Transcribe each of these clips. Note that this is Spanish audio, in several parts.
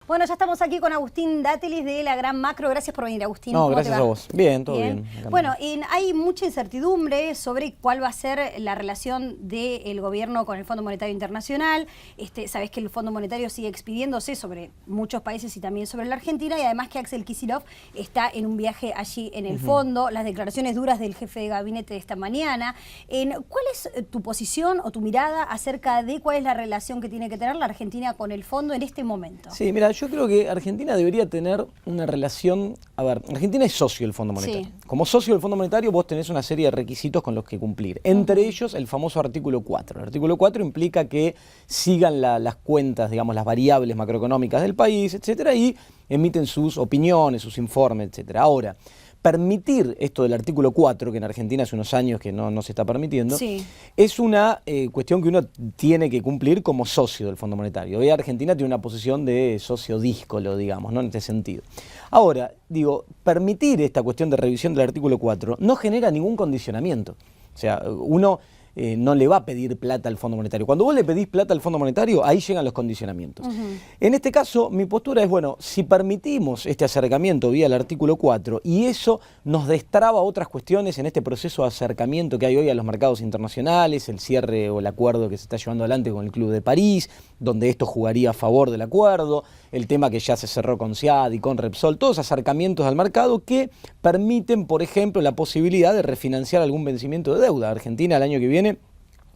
Bueno, ya estamos aquí con Agustín Dátelis de La Gran Macro. Gracias por venir, Agustín. No, gracias a vos. Bien, todo bien. Bueno, hay mucha incertidumbre sobre cuál va a ser la relación del gobierno con el Fondo Monetario Internacional. Sabés que el Fondo Monetario sigue expidiéndose sobre muchos países y también sobre la Argentina, y además que Axel Kicillof está en un viaje allí en el fondo. Las declaraciones duras del jefe de gabinete de esta mañana. ¿Cuál es tu posición o tu mirada acerca de cuál es la relación que tiene que tener la Argentina con el fondo en este momento? Sí, mira, yo creo que Argentina debería tener una relación... A ver, Argentina es socio del Fondo Monetario. Sí. Como socio del Fondo Monetario vos tenés una serie de requisitos con los que cumplir. Entre ellos el famoso artículo 4. El artículo 4 implica que sigan las cuentas, digamos, las variables macroeconómicas del país, etcétera, y emiten sus opiniones, sus informes, etcétera. Ahora, permitir esto del artículo 4, que en Argentina hace unos años que no se está permitiendo, sí, es una cuestión que uno tiene que cumplir como socio del Fondo Monetario. Hoy Argentina tiene una posición de socio díscolo, digamos, ¿no? En este sentido. Ahora, digo, permitir esta cuestión de revisión del artículo 4 no genera ningún condicionamiento. O sea, uno... no le va a pedir plata al Fondo Monetario. Cuando vos le pedís plata al Fondo Monetario, ahí llegan los condicionamientos. En este caso, mi postura es, bueno, si permitimos este acercamiento vía el artículo 4 y eso nos destraba otras cuestiones en este proceso de acercamiento que hay hoy a los mercados internacionales, el cierre o el acuerdo que se está llevando adelante con el Club de París, donde esto jugaría a favor del acuerdo, el tema que ya se cerró con SIAD y con Repsol, todos acercamientos al mercado que permiten, por ejemplo, la posibilidad de refinanciar algún vencimiento de deuda. Argentina el año que viene,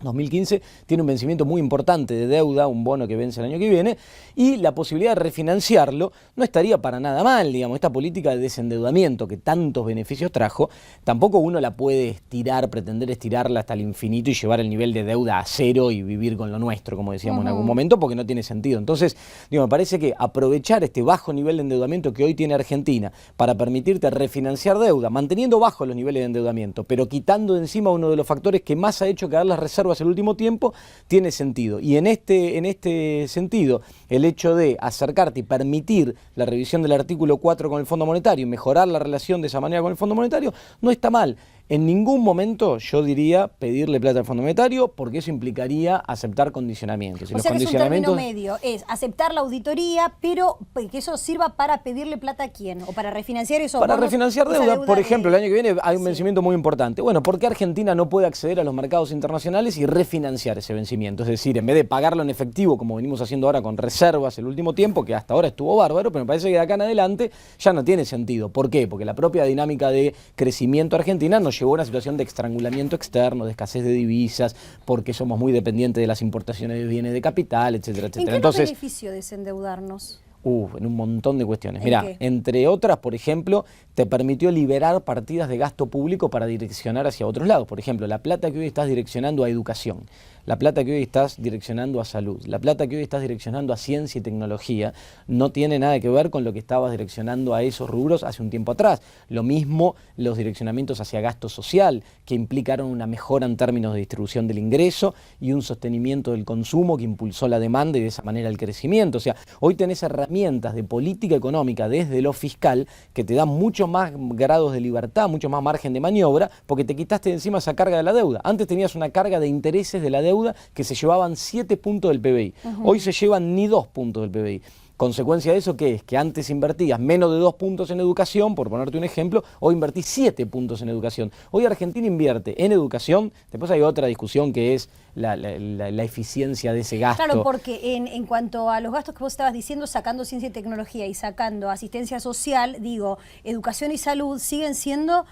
2015, tiene un vencimiento muy importante de deuda, un bono que vence el año que viene, y la posibilidad de refinanciarlo no estaría para nada mal, digamos, esta política de desendeudamiento que tantos beneficios trajo, tampoco uno la puede estirar, pretender estirarla hasta el infinito y llevar el nivel de deuda a cero y vivir con lo nuestro, como decíamos en algún momento, porque no tiene sentido. Entonces, digo, me parece que aprovechar este bajo nivel de endeudamiento que hoy tiene Argentina para permitirte refinanciar deuda, manteniendo bajos los niveles de endeudamiento, pero quitando de encima uno de los factores que más ha hecho caer las reservas el último tiempo, tiene sentido. Y en este sentido, el hecho de acercarte y permitir la revisión del artículo 4 con el Fondo Monetario y mejorar la relación de esa manera con el Fondo Monetario, no está mal. En ningún momento yo diría pedirle plata al Fondo Monetario, porque eso implicaría aceptar condicionamientos. Y o sea que es un término medio, es aceptar la auditoría, pero que eso sirva para pedirle plata a quién, o para refinanciar esos Para bonos, refinanciar deuda, por ejemplo, el año que viene hay un vencimiento muy importante. Bueno, ¿por qué Argentina no puede acceder a los mercados internacionales y refinanciar ese vencimiento? Es decir, en vez de pagarlo en efectivo, como venimos haciendo ahora con reservas el último tiempo, que hasta ahora estuvo bárbaro, pero me parece que de acá en adelante ya no tiene sentido. ¿Por qué? Porque la propia dinámica de crecimiento argentina nos llevó a una situación de estrangulamiento externo, de escasez de divisas, porque somos muy dependientes de las importaciones de bienes de capital, etcétera, etcétera. ¿En qué nos beneficio desendeudarnos? En un montón de cuestiones. Mirá, entre otras, por ejemplo, te permitió liberar partidas de gasto público para direccionar hacia otros lados. Por ejemplo, la plata que hoy estás direccionando a educación, la plata que hoy estás direccionando a salud, la plata que hoy estás direccionando a ciencia y tecnología, no tiene nada que ver con lo que estabas direccionando a esos rubros hace un tiempo atrás. Lo mismo los direccionamientos hacia gasto social, que implicaron una mejora en términos de distribución del ingreso y un sostenimiento del consumo que impulsó la demanda y de esa manera el crecimiento. O sea, hoy tenés herramientas de política económica desde lo fiscal que te dan mucho más grados de libertad, mucho más margen de maniobra, porque te quitaste de encima esa carga de la deuda. Antes tenías una carga de intereses de la deuda que se llevaban 7 puntos del PBI. Hoy se llevan ni 2 puntos del PBI. Consecuencia de eso, ¿qué es? Que antes invertías menos de 2 puntos en educación, por ponerte un ejemplo, hoy invertís 7 puntos en educación. Hoy Argentina invierte en educación, después hay otra discusión que es la eficiencia de ese gasto. Claro, porque en cuanto a los gastos que vos estabas diciendo, sacando ciencia y tecnología y sacando asistencia social, digo, educación y salud siguen siendo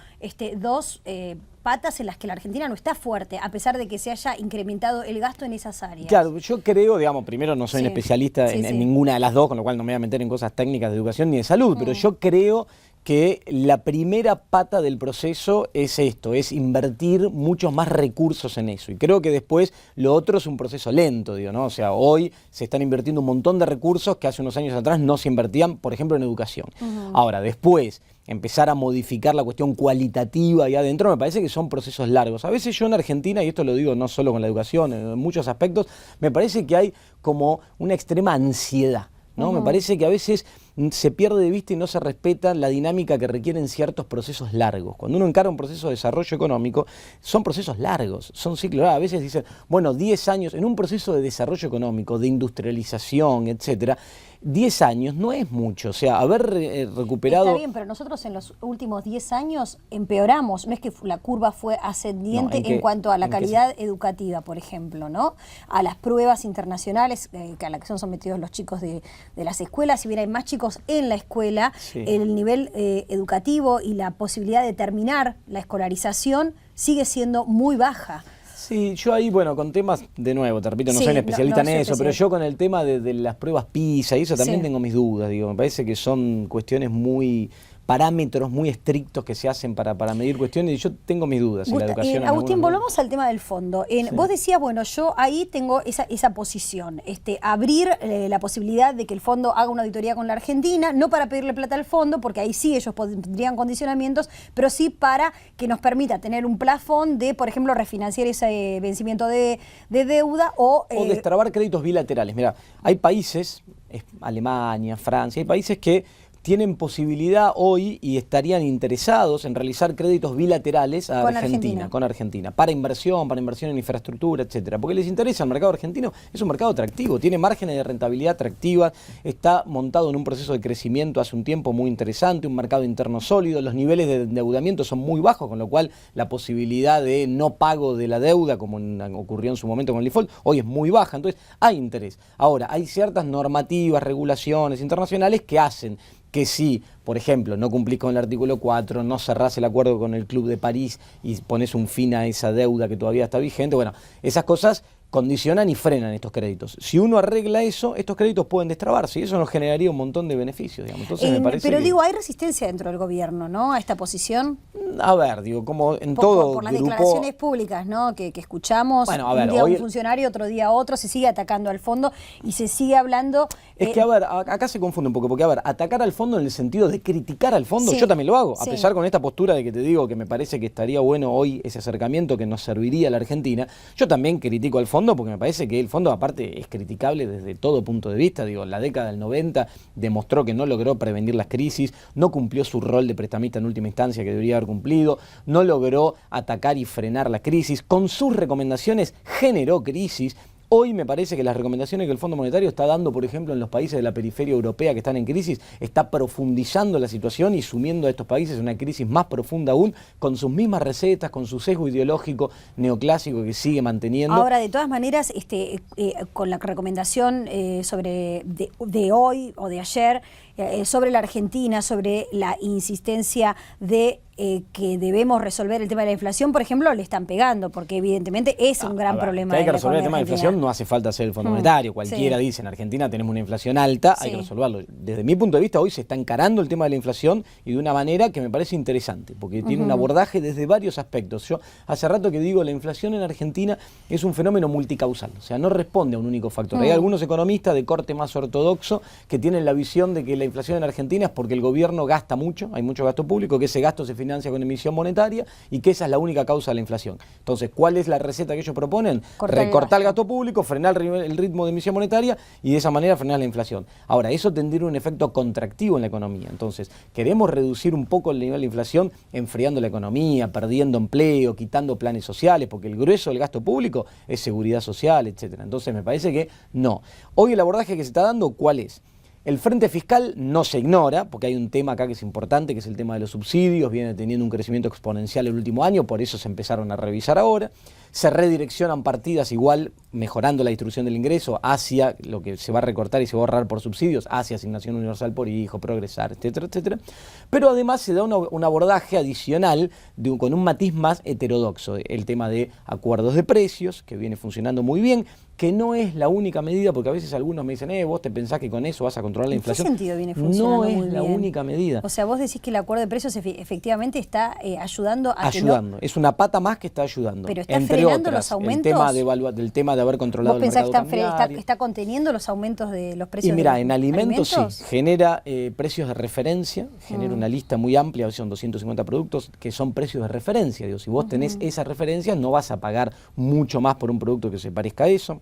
dos patas en las que la Argentina no está fuerte, a pesar de que se haya incrementado el gasto en esas áreas. Claro, yo creo, digamos, primero no soy un especialista en ninguna de las dos, con lo cual no me voy a meter en cosas técnicas de educación ni de salud, pero yo creo que la primera pata del proceso es esto, es invertir muchos más recursos en eso. Y creo que después lo otro es un proceso lento, digo, ¿no? O sea, hoy se están invirtiendo un montón de recursos que hace unos años atrás no se invertían, por ejemplo, en educación. Ahora, después empezar a modificar la cuestión cualitativa ahí adentro, me parece que son procesos largos. A veces yo en Argentina, y esto lo digo no solo con la educación, en muchos aspectos, me parece que hay como una extrema ansiedad, ¿no? Me parece que a veces se pierde de vista y no se respeta la dinámica que requieren ciertos procesos largos. Cuando uno encara un proceso de desarrollo económico, son procesos largos, son ciclos. A veces dicen, bueno, 10 años en un proceso de desarrollo económico, de industrialización, etcétera, 10 años no es mucho, o sea, haber recuperado... Está bien, pero nosotros en los últimos 10 años empeoramos, no es que la curva fue ascendiente en cuanto a la calidad educativa, por ejemplo, ¿no? A las pruebas internacionales a las que son sometidos los chicos de las escuelas, si bien hay más chicos en la escuela, el nivel educativo y la posibilidad de terminar la escolarización sigue siendo muy baja. Sí, yo ahí, bueno, con temas, de nuevo, te repito, no soy un especialista en eso, pero yo con el tema de las pruebas PISA y eso también tengo mis dudas, digo, me parece que son cuestiones parámetros muy estrictos que se hacen para medir cuestiones y yo tengo mis dudas en la educación. Agustín, volvamos al tema del fondo. Vos decías, bueno, yo ahí tengo esa posición, abrir la posibilidad de que el fondo haga una auditoría con la Argentina, no para pedirle plata al fondo, porque ahí sí ellos tendrían condicionamientos, pero sí para que nos permita tener un plafón de, por ejemplo, refinanciar ese vencimiento de deuda o destrabar créditos bilaterales. Mira, hay países, Alemania, Francia, hay países que tienen posibilidad hoy y estarían interesados en realizar créditos bilaterales con Argentina, para inversión en infraestructura, etcétera, porque les interesa el mercado argentino, es un mercado atractivo, tiene márgenes de rentabilidad atractiva, está montado en un proceso de crecimiento hace un tiempo muy interesante, un mercado interno sólido, los niveles de endeudamiento son muy bajos, con lo cual la posibilidad de no pago de la deuda, como ocurrió en su momento con el default, hoy es muy baja, entonces hay interés. Ahora, hay ciertas normativas, regulaciones internacionales que hacen que si, por ejemplo, no cumplís con el artículo 4, no cerrás el acuerdo con el Club de París y pones un fin a esa deuda que todavía está vigente, bueno, esas cosas condicionan y frenan estos créditos. Si uno arregla eso, estos créditos pueden destrabarse y eso nos generaría un montón de beneficios, digamos. Entonces me parece pero digo, hay resistencia dentro del gobierno, ¿no?, a esta posición. A ver, digo, como en todo por las grupo... declaraciones públicas, ¿no?, que escuchamos, bueno, a ver, un día un funcionario, otro día otro, se sigue atacando al fondo y se sigue hablando... Es que, a ver, acá se confunde un poco, porque, a ver, atacar al fondo en el sentido de criticar al fondo, yo también lo hago, a pesar con esta postura de que te digo que me parece que estaría bueno hoy ese acercamiento que nos serviría a la Argentina, yo también critico al fondo porque me parece que el fondo, aparte, es criticable desde todo punto de vista, digo, la década del 90 demostró que no logró prevenir las crisis, no cumplió su rol de prestamista en última instancia que debería haber cumplido, no logró atacar y frenar la crisis, con sus recomendaciones generó crisis. Hoy me parece que las recomendaciones que el Fondo Monetario está dando, por ejemplo, en los países de la periferia europea que están en crisis, está profundizando la situación y sumiendo a estos países en una crisis más profunda aún, con sus mismas recetas, con su sesgo ideológico neoclásico que sigue manteniendo. Ahora, de todas maneras, con la recomendación de hoy o de ayer, sobre la Argentina, sobre la insistencia de que debemos resolver el tema de la inflación, por ejemplo, le están pegando, porque evidentemente es un gran problema. Que hay que resolver el tema de la inflación, no hace falta hacer el Fondo Monetario, cualquiera dice, en Argentina tenemos una inflación alta, hay que resolverlo. Desde mi punto de vista, hoy se está encarando el tema de la inflación y de una manera que me parece interesante, porque tiene un abordaje desde varios aspectos. Yo hace rato que digo, la inflación en Argentina es un fenómeno multicausal, o sea, no responde a un único factor. Hay algunos economistas de corte más ortodoxo que tienen la visión de que la inflación en Argentina es porque el gobierno gasta mucho, hay mucho gasto público, que ese gasto se financia con emisión monetaria y que esa es la única causa de la inflación. Entonces, ¿cuál es la receta que ellos proponen? Recortar el gasto público, frenar el ritmo de emisión monetaria y de esa manera frenar la inflación. Ahora, eso tendría un efecto contractivo en la economía. Entonces, queremos reducir un poco el nivel de inflación enfriando la economía, perdiendo empleo, quitando planes sociales, porque el grueso del gasto público es seguridad social, etcétera. Entonces, me parece que no. Hoy el abordaje que se está dando, ¿cuál es? El frente fiscal no se ignora, porque hay un tema acá que es importante, que es el tema de los subsidios, viene teniendo un crecimiento exponencial el último año, por eso se empezaron a revisar ahora. Se redireccionan partidas igual, mejorando la distribución del ingreso hacia lo que se va a recortar y se va a ahorrar por subsidios, hacia asignación universal por hijo, progresar, etcétera, etcétera. Pero además se da un abordaje adicional con un matiz más heterodoxo, el tema de acuerdos de precios, que viene funcionando muy bien, que no es la única medida, porque a veces algunos me dicen, vos te pensás que con eso vas a controlar la inflación. ¿En qué sentido viene funcionando muy bien? No es la única medida. O sea, vos decís que el acuerdo de precios efectivamente está ayudando a ayudando, es una pata más que está ayudando. Pero está frenando los aumentos. El tema de haber controlado el mercado cambiario. ¿Está conteniendo los aumentos de los precios? Y mira, en alimentos sí, genera precios de referencia, genera una lista muy amplia, son 250 productos que son precios de referencia. Digo, si vos tenés esa referencia, no vas a pagar mucho más por un producto que se parezca a eso.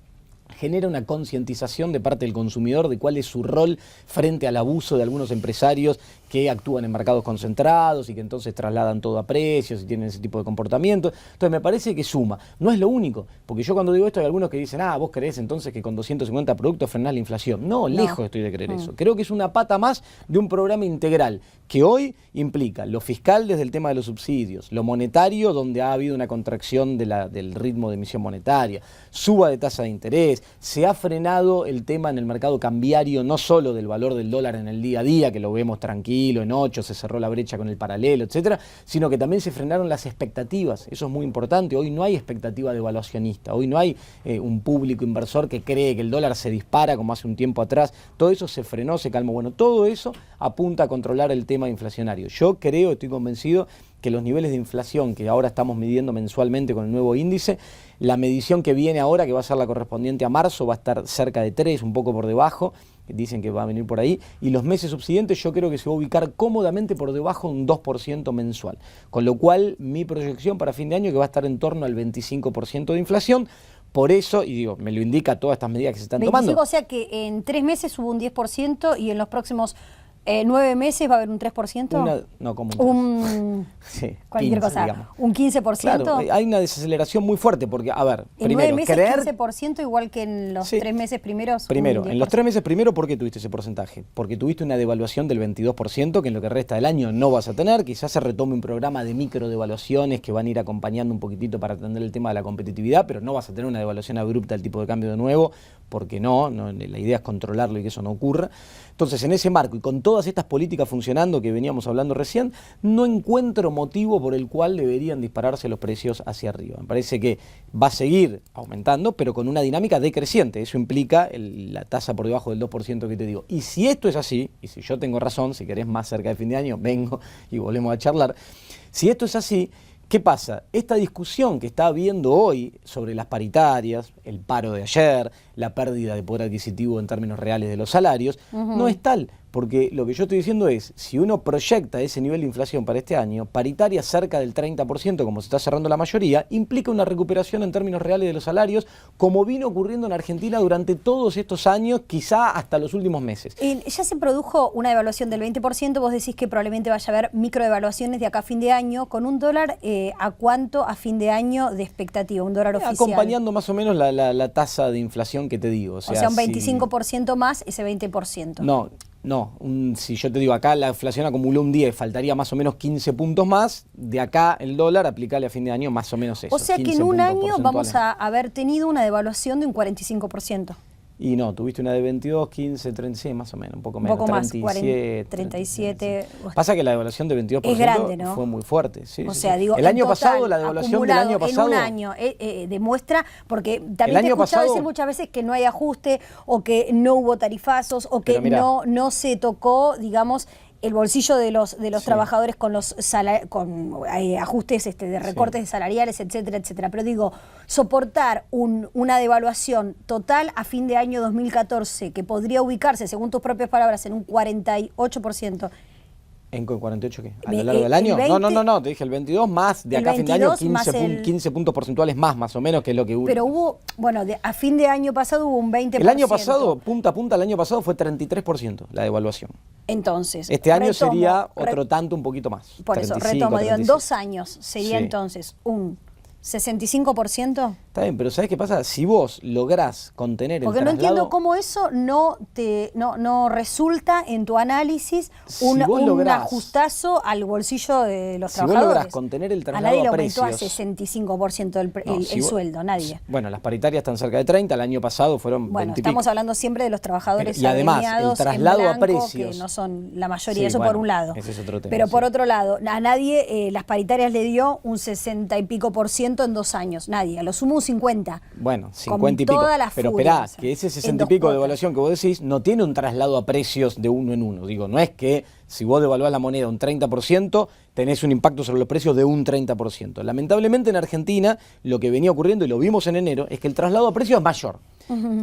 genera una concientización de parte del consumidor de cuál es su rol frente al abuso de algunos empresarios que actúan en mercados concentrados y que entonces trasladan todo a precios y tienen ese tipo de comportamiento. Entonces me parece que suma. No es lo único, porque yo cuando digo esto hay algunos que dicen, vos creés entonces que con 250 productos frenás la inflación. No, lejos estoy de creer eso. Creo que es una pata más de un programa integral que hoy implica lo fiscal desde el tema de los subsidios, lo monetario donde ha habido una contracción del ritmo de emisión monetaria, suba de tasa de interés, se ha frenado el tema en el mercado cambiario, no solo del valor del dólar en el día a día, que lo vemos tranquilo, en 8, se cerró la brecha con el paralelo, etcétera, sino que también se frenaron las expectativas. Eso es muy importante. Hoy no hay expectativa devaluacionista, hoy no hay un público inversor que cree que el dólar se dispara como hace un tiempo atrás. Todo eso se frenó, se calmó. Bueno, todo eso apunta a controlar el tema inflacionario. Yo creo, estoy convencido que los niveles de inflación que ahora estamos midiendo mensualmente con el nuevo índice, la medición que viene ahora, que va a ser la correspondiente a marzo, va a estar cerca de 3, un poco por debajo, dicen que va a venir por ahí, y los meses subsiguientes yo creo que se va a ubicar cómodamente por debajo de un 2% mensual, con lo cual mi proyección para fin de año que va a estar en torno al 25% de inflación. Por eso, y digo, me lo indica todas estas medidas que se están 25, tomando. O sea que en 3 meses hubo un 10% y en los próximos 9 meses va a haber un 3%. No, como sí, cualquier 15, cosa, digamos. un 15%. Claro, hay una desaceleración muy fuerte porque, a ver, en primero, 9 meses 15% igual que en los 3 meses primeros. Primero, en los 3 meses primero, ¿por qué tuviste ese porcentaje? Porque tuviste una devaluación del 22%, que en lo que resta del año no vas a tener. Quizás se retome un programa de micro devaluaciones que van a ir acompañando un poquitito para atender el tema de la competitividad, pero no vas a tener una devaluación abrupta del tipo de cambio de nuevo, porque no, la idea es controlarlo y que eso no ocurra. Entonces, en ese marco y con todas estas políticas funcionando que veníamos hablando recién, no encuentro motivo por el cual deberían dispararse los precios hacia arriba. Me parece que va a seguir aumentando, pero con una dinámica decreciente. Eso implica la tasa por debajo del 2% que te digo. Y si esto es así, y si yo tengo razón, si querés más cerca de fin de año, vengo y volvemos a charlar. Si esto es así, ¿qué pasa? Esta discusión que está habiendo hoy sobre las paritarias, el paro de ayer, la pérdida de poder adquisitivo en términos reales de los salarios, no es tal. Porque lo que yo estoy diciendo es, si uno proyecta ese nivel de inflación para este año, paritaria cerca del 30%, como se está cerrando la mayoría, implica una recuperación en términos reales de los salarios, como vino ocurriendo en Argentina durante todos estos años, quizá hasta los últimos meses. Ya se produjo una devaluación del 20%, vos decís que probablemente vaya a haber microdevaluaciones de acá a fin de año, con un dólar, ¿a cuánto a fin de año de expectativa, un dólar oficial? Acompañando más o menos la tasa de inflación que te digo. O sea un 25% más ese 20%. No, si yo te digo acá la inflación acumuló un 10, faltaría más o menos 15 puntos más, de acá el dólar aplicarle a fin de año más o menos eso. O sea que en un año vamos a haber tenido una devaluación de un 45%. Y no, tuviste una de 22, 15, 36, más o menos, un poco menos. Un poco más, 37, 37. Pasa que la devaluación de 22% es grande, ¿no? Fue muy fuerte. Sí, o sea, digo, el año total, pasado, la devaluación del año pasado. En un año demuestra, porque también te he escuchado decir muchas veces que no hay ajuste, o que no hubo tarifazos, o que no se tocó, digamos, el bolsillo de los trabajadores con los ajustes de recortes salariales, etcétera, etcétera. Pero digo, soportar una devaluación total a fin de año 2014, que podría ubicarse, según tus propias palabras, en un 48%. ¿En 48 qué? ¿A lo largo del año? 20, no, te dije el 22 más, de acá a fin de año 15 puntos porcentuales más o menos, que es lo que hubo. Pero hubo, a fin de año pasado hubo un 20%. El año pasado, punta a punta, el año pasado fue 33% la devaluación. Entonces, este año sería otro tanto, un poquito más. Por 35, eso, retomo, digo, en 2 años sería entonces un 65%. Está bien, pero ¿sabés qué pasa? Si vos lográs contener porque el traslado... Porque no entiendo cómo eso no resulta en tu análisis un ajustazo al bolsillo de los trabajadores. Si vos lográs contener el traslado a precios... A nadie le aumentó a 65% el sueldo, nadie. Bueno, las paritarias están cerca de 30, el año pasado fueron 20 estamos hablando siempre de los trabajadores y además, el traslado blanco, a precios... que no son la mayoría, eso por un lado. Ese es otro tema. Pero por otro lado, a nadie las paritarias le dio un 60 y pico % en 2 años. Nadie, a lo sumo un 50. Bueno, 50 y pico. Pero esperá, que ese 60 y pico de evaluación que vos decís no tiene un traslado a precios de uno en uno. Digo, no es que si vos devaluás la moneda un 30%, tenés un impacto sobre los precios de un 30%. Lamentablemente en Argentina lo que venía ocurriendo, y lo vimos en enero, es que el traslado a precios es mayor.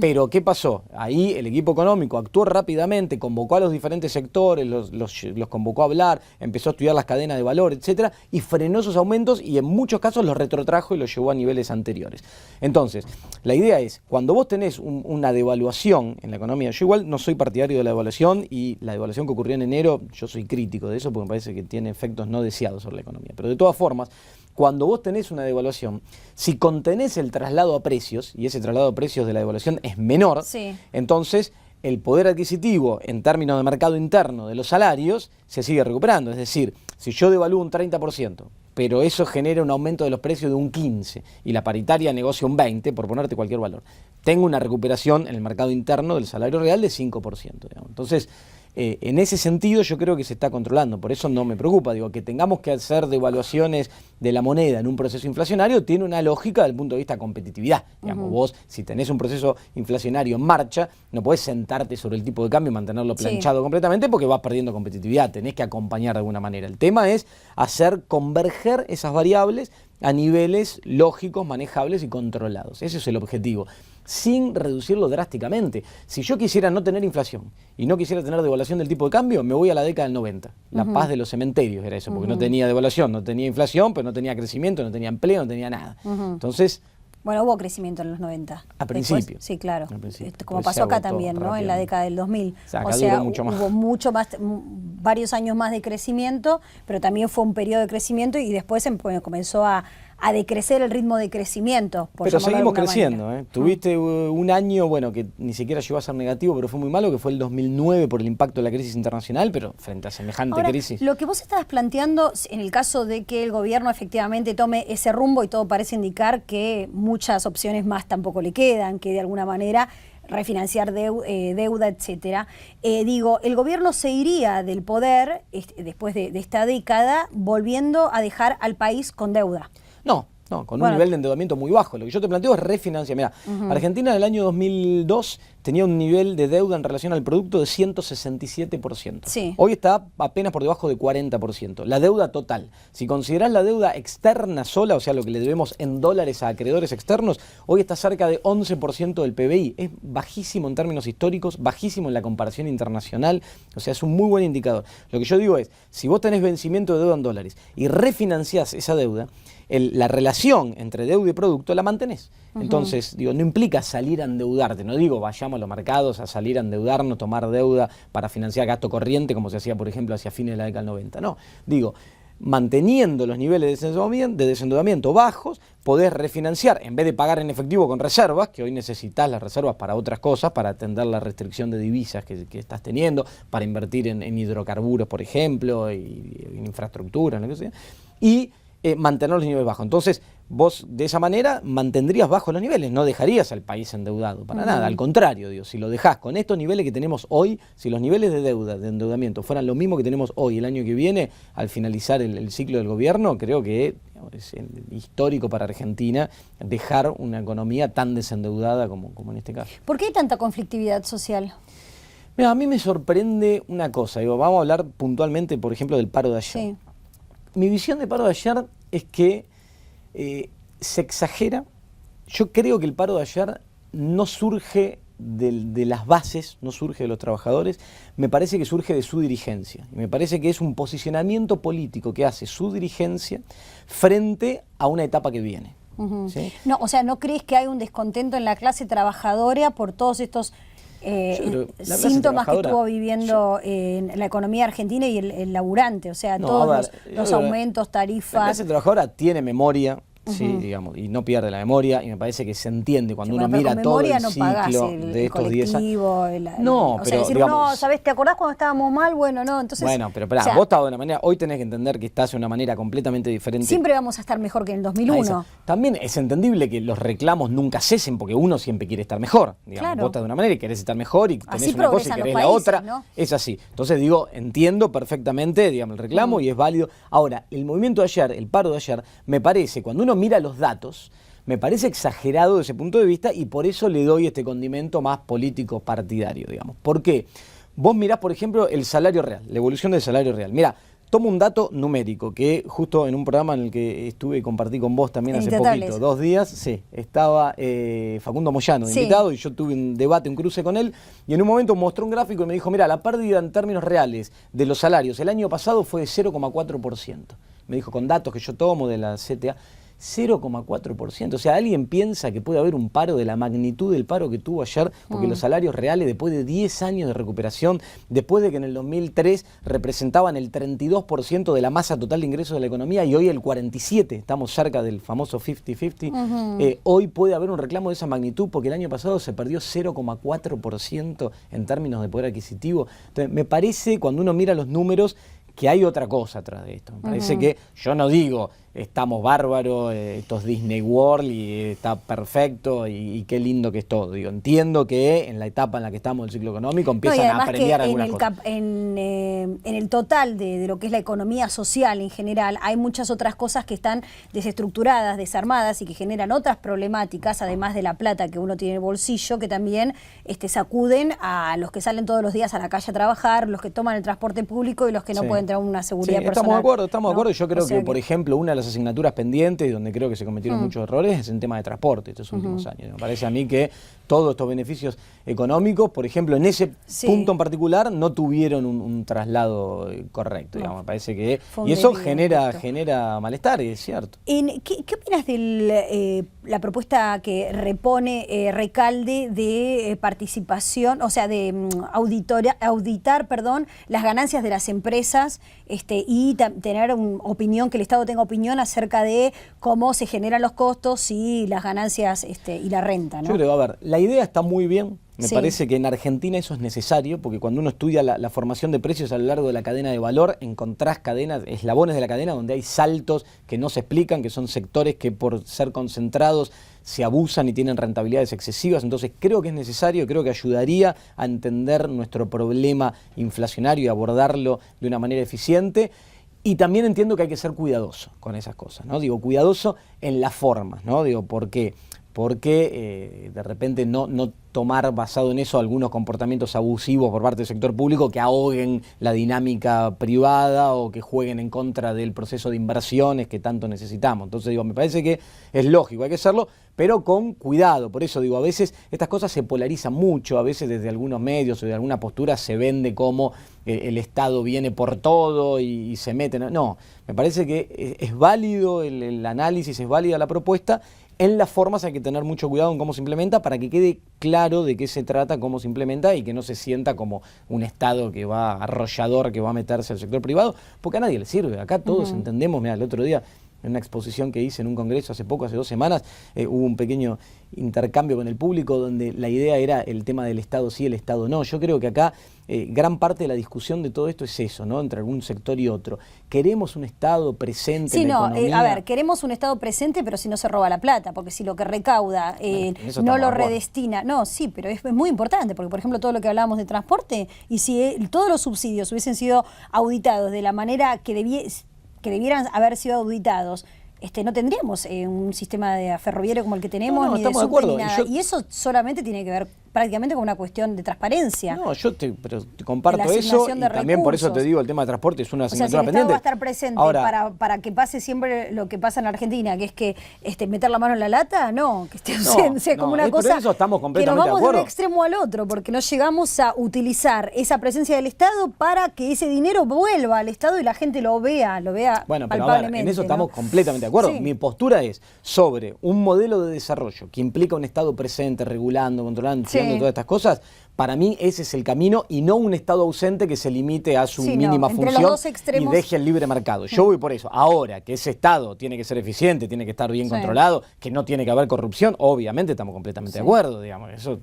Pero ¿qué pasó? Ahí el equipo económico actuó rápidamente, convocó a los diferentes sectores, los convocó a hablar, empezó a estudiar las cadenas de valor, etcétera, y frenó esos aumentos y en muchos casos los retrotrajo y los llevó a niveles anteriores. Entonces, la idea es, cuando vos tenés una devaluación en la economía, yo igual no soy partidario de la devaluación y la devaluación que ocurrió en enero, yo soy crítico de eso porque me parece que tiene efectos no deseados sobre la economía. Pero de todas formas, cuando vos tenés una devaluación, si contenés el traslado a precios, y ese traslado a precios de la devaluación es menor, entonces el poder adquisitivo en términos de mercado interno de los salarios se sigue recuperando. Es decir, si yo devalúo un 30%, pero eso genera un aumento de los precios de un 15% y la paritaria negocia un 20%, por ponerte cualquier valor, tengo una recuperación en el mercado interno del salario real de 5%. Digamos. Entonces, en ese sentido yo creo que se está controlando, por eso no me preocupa, digo, que tengamos que hacer devaluaciones de la moneda en un proceso inflacionario tiene una lógica desde el punto de vista de competitividad. Digamos, vos, si tenés un proceso inflacionario en marcha, no podés sentarte sobre el tipo de cambio y mantenerlo planchado completamente porque vas perdiendo competitividad, tenés que acompañar de alguna manera. El tema es hacer converger esas variables a niveles lógicos, manejables y controlados. Ese es el objetivo, sin reducirlo drásticamente. Si yo quisiera no tener inflación y no quisiera tener devaluación del tipo de cambio, me voy a la década del 90. La paz de los cementerios era eso, porque no tenía devaluación, no tenía inflación, pero no tenía crecimiento, no tenía empleo, no tenía nada. Entonces... Bueno, hubo crecimiento en los 90. A principio. Después, sí, claro. Después Como pasó acá también, ¿no? En la década del 2000. O sea, hubo mucho más, varios años más de crecimiento, pero también fue un periodo de crecimiento y después comenzó a decrecer el ritmo de crecimiento. Pero seguimos creciendo, ¿eh? Tuviste un año, bueno, que ni siquiera llegó a ser negativo, pero fue muy malo, que fue el 2009 por el impacto de la crisis internacional, pero frente a semejante crisis. Lo que vos estabas planteando, en el caso de que el gobierno efectivamente tome ese rumbo y todo parece indicar que muchas opciones más tampoco le quedan, que de alguna manera refinanciar deuda, etcétera. Digo, el gobierno se iría del poder después de esta década volviendo a dejar al país con deuda. No, con un nivel de endeudamiento muy bajo. Lo que yo te planteo es refinanciar. Mirá, Argentina en el año 2002 tenía un nivel de deuda en relación al producto de 167%. Sí. Hoy está apenas por debajo de 40%. La deuda total. Si considerás la deuda externa sola, o sea, lo que le debemos en dólares a acreedores externos, hoy está cerca de 11% del PBI. Es bajísimo en términos históricos, bajísimo en la comparación internacional. O sea, es un muy buen indicador. Lo que yo digo es, si vos tenés vencimiento de deuda en dólares y refinanciás esa deuda, la relación entre deuda y producto la mantenés. Entonces, digo, no implica salir a endeudarte, no digo vayamos a los mercados a salir a endeudarnos, tomar deuda para financiar gasto corriente como se hacía, por ejemplo, hacia fines de la década del 90. No, digo, manteniendo los niveles de desendeudamiento bajos, podés refinanciar, en vez de pagar en efectivo con reservas, que hoy necesitas las reservas para otras cosas, para atender la restricción de divisas que estás teniendo, para invertir en hidrocarburos, por ejemplo, y en infraestructura, lo que sea, y mantener los niveles bajos. Entonces, vos de esa manera mantendrías bajos los niveles, no dejarías al país endeudado, para nada. Al contrario, digo, si lo dejás con estos niveles que tenemos hoy, si los niveles de deuda, de endeudamiento, fueran lo mismo que tenemos hoy, el año que viene, al finalizar el ciclo del gobierno, creo que es histórico para Argentina dejar una economía tan desendeudada como en este caso. ¿Por qué hay tanta conflictividad social? Mira, a mí me sorprende una cosa, digo, vamos a hablar puntualmente, por ejemplo, del paro de ayer. Sí. Mi visión de paro de ayer es que se exagera. Yo creo que el paro de ayer no surge de las bases, no surge de los trabajadores, me parece que surge de su dirigencia. Y me parece que es un posicionamiento político que hace su dirigencia frente a una etapa que viene. ¿Sí? No, o sea, ¿no crees que hay un descontento en la clase trabajadora por todos estos síntomas que estuvo viviendo en la economía argentina y el laburante? O sea, todos los aumentos, tarifas. La clase trabajadora tiene memoria. Sí, digamos, y no pierde la memoria, y me parece que se entiende cuando uno mira todo el ciclo de estos 10 años. No, pero decir, digamos, ¿sabés? ¿Te acordás cuando estábamos mal? Bueno, no, entonces... Bueno, pero pará, vos estás de una manera, hoy tenés que entender que estás de una manera completamente diferente. Siempre vamos a estar mejor que en el 2001. También es entendible que los reclamos nunca cesen, porque uno siempre quiere estar mejor. Digamos, claro. Vos estás de una manera y querés estar mejor, y tenés así una cosa y querés la otra. ¿No? Es así. Entonces digo, entiendo perfectamente, digamos, el reclamo y es válido. Ahora, el movimiento de ayer, el paro de ayer, me parece, cuando uno mira los datos, me parece exagerado desde ese punto de vista, y por eso le doy este condimento más político partidario, digamos. ¿Por qué? Vos mirás, por ejemplo, el salario real, la evolución del salario real. Mirá, tomo un dato numérico, que justo en un programa en el que estuve y compartí con vos también hace poquito, 2 días, sí, estaba Facundo Moyano invitado y yo tuve un debate, un cruce con él, y en un momento mostró un gráfico y me dijo, mira, la pérdida en términos reales de los salarios el año pasado fue de 0,4%. Me dijo, con datos que yo tomo de la CTA, 0,4%. O sea, ¿alguien piensa que puede haber un paro de la magnitud del paro que tuvo ayer? Porque los salarios reales, después de 10 años de recuperación, después de que en el 2003 representaban el 32% de la masa total de ingresos de la economía y hoy el 47%, estamos cerca del famoso 50-50, hoy puede haber un reclamo de esa magnitud porque el año pasado se perdió 0,4% en términos de poder adquisitivo. Entonces, me parece, cuando uno mira los números, que hay otra cosa atrás de esto. Me parece que yo no digo estamos bárbaros, esto es Disney World y está perfecto y qué lindo que es todo. Digo, entiendo que en la etapa en la que estamos del ciclo económico empiezan a premiar algunas cosas. En el total de lo que es la economía social en general, hay muchas otras cosas que están desestructuradas, desarmadas y que generan otras problemáticas, además de la plata que uno tiene en el bolsillo, que también sacuden a los que salen todos los días a la calle a trabajar, los que toman el transporte público y los que no pueden tener una seguridad personal. Estamos de acuerdo. Yo creo que, por ejemplo, una de las asignaturas pendientes, donde creo que se cometieron muchos errores, es en tema de transporte estos últimos años. Me parece a mí que todos estos beneficios económicos, por ejemplo, en ese punto en particular, no tuvieron un traslado correcto, digamos. Me parece que... Y eso genera malestar, es cierto. ¿Qué opinas de la propuesta que repone Recalde de participación, o sea, de auditar las ganancias de las empresas y tener opinión, que el Estado tenga opinión acerca de cómo se generan los costos y las ganancias y la renta, ¿no? Yo creo, a ver, la idea está muy bien. Me parece que en Argentina eso es necesario, porque cuando uno estudia la formación de precios a lo largo de la cadena de valor, encontrás cadenas, eslabones de la cadena donde hay saltos que no se explican, que son sectores que por ser concentrados se abusan y tienen rentabilidades excesivas. Entonces creo que es necesario, creo que ayudaría a entender nuestro problema inflacionario y abordarlo de una manera eficiente. Y también entiendo que hay que ser cuidadoso con esas cosas, ¿no? Digo, cuidadoso en las formas, ¿no? Digo, ¿por qué? Porque de repente no tomar basado en eso algunos comportamientos abusivos por parte del sector público que ahoguen la dinámica privada o que jueguen en contra del proceso de inversiones que tanto necesitamos. Entonces digo, me parece que es lógico, hay que hacerlo, pero con cuidado. Por eso digo, a veces estas cosas se polarizan mucho, a veces desde algunos medios o de alguna postura se vende como el Estado viene por todo y se mete. No, me parece que es válido el análisis, es válida la propuesta. En las formas hay que tener mucho cuidado en cómo se implementa para que quede claro de qué se trata, cómo se implementa y que no se sienta como un Estado que va arrollador, que va a meterse al sector privado, porque a nadie le sirve. Acá todos entendemos, mira, el otro día en una exposición que hice en un congreso hace 2 semanas, hubo un pequeño intercambio con el público donde la idea era el tema del Estado sí, el Estado no. Yo creo que acá gran parte de la discusión de todo esto es eso, ¿no? Entre algún sector y otro. ¿Queremos un Estado presente en la economía? A ver, queremos un Estado presente, pero si no se roba la plata, porque si lo que recauda no lo redestina. No, sí, pero es muy importante, porque por ejemplo todo lo que hablábamos de transporte, y si todos los subsidios hubiesen sido auditados de la manera que debieran haber sido auditados, no tendríamos un sistema ferroviario como el que tenemos, ni de subte, ni nada. Y eso solamente tiene que ver prácticamente con una cuestión de transparencia. No, pero te comparto eso y también por eso te digo, el tema de transporte es una asignatura pendiente. O sea, si el Estado va a estar presente ahora, para que pase siempre lo que pasa en Argentina, que es que meter la mano en la lata, no, que esté ausente, como una cosa por eso estamos completamente que nos vamos de acuerdo. De un extremo al otro, porque no llegamos a utilizar esa presencia del Estado para que ese dinero vuelva al Estado y la gente lo vea bueno, pero palpablemente. A ver, en eso estamos completamente de acuerdo. Sí. Mi postura es sobre un modelo de desarrollo que implica un Estado presente, regulando, controlando, todas estas cosas. Para mí ese es el camino y no un Estado ausente que se limite a su mínima función y deje el libre mercado. Yo voy por eso. Ahora, que ese Estado tiene que ser eficiente, tiene que estar bien controlado, que no tiene que haber corrupción, obviamente estamos completamente de acuerdo, digamos. Eso,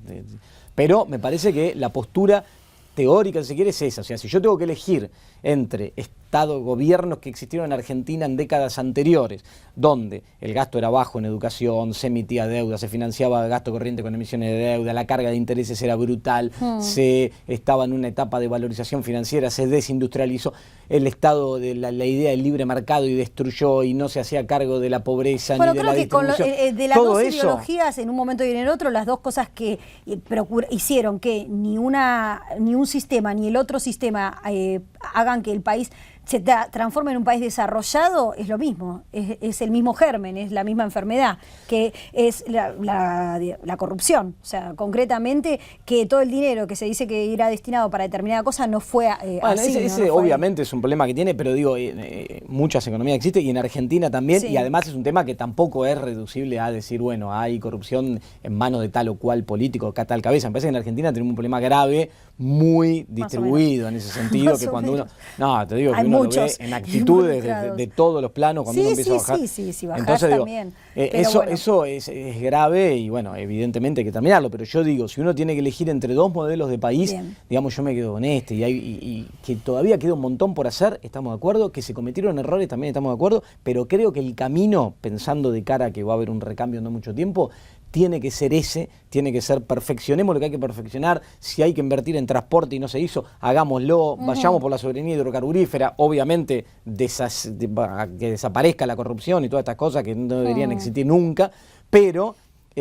pero me parece que la postura teórica, si se quiere, es esa. O sea, si yo tengo que elegir entre gobiernos que existieron en Argentina en décadas anteriores, donde el gasto era bajo en educación, se emitía deuda, se financiaba gasto corriente con emisiones de deuda, la carga de intereses era brutal, se estaba en una etapa de valorización financiera, se desindustrializó, el Estado de la idea del libre mercado y destruyó y no se hacía cargo de la pobreza ni de la distribución. De las dos ideologías, en un momento y en el otro, las dos cosas que hicieron que ni un sistema ni el otro sistema hagan que el país se transforma en un país desarrollado, es lo mismo, es el mismo germen, es la misma enfermedad, que es la corrupción. O sea, concretamente, que todo el dinero que se dice que irá destinado para determinada cosa no fue así. Ese no fue obviamente es un problema que tiene, pero digo, muchas economías existen y en Argentina también, Sí. y además es un tema que tampoco es reducible a decir, bueno, hay corrupción en manos de tal o cual político, acá tal cabeza. Me parece que en Argentina tenemos un problema grave, muy distribuido en ese sentido, Más que o cuando menos. uno, no, te digo, que Hay uno lo ve muchos en actitudes involucrados. de todos los planos, cuando Sí, uno empieza a sí, bajar. sí, bajás Entonces digo, también. Pero bueno. eso es grave y bueno, evidentemente hay que terminarlo, pero yo digo, si uno tiene que elegir entre dos modelos de país, Bien. digamos, yo me quedo con este y que todavía queda un montón por hacer, estamos de acuerdo, que se cometieron errores también estamos de acuerdo, pero creo que el camino, pensando de cara a que va a haber un recambio en no mucho tiempo, tiene que ser ese, tiene que ser perfeccionemos lo que hay que perfeccionar, si hay que invertir en transporte y no se hizo, hagámoslo, vayamos por la soberanía hidrocarburífera, obviamente que desaparezca la corrupción y todas estas cosas que no deberían existir nunca, pero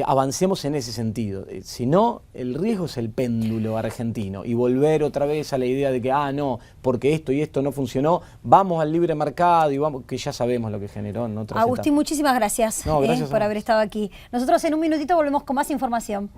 avancemos en ese sentido. Si no, el riesgo es el péndulo argentino y volver otra vez a la idea de que, no, porque esto y esto no funcionó, vamos al libre mercado y vamos, que ya sabemos lo que generó en otras Agustín, etapas. muchísimas gracias, No, gracias por haber estado aquí. Nosotros en un minutito volvemos con más información.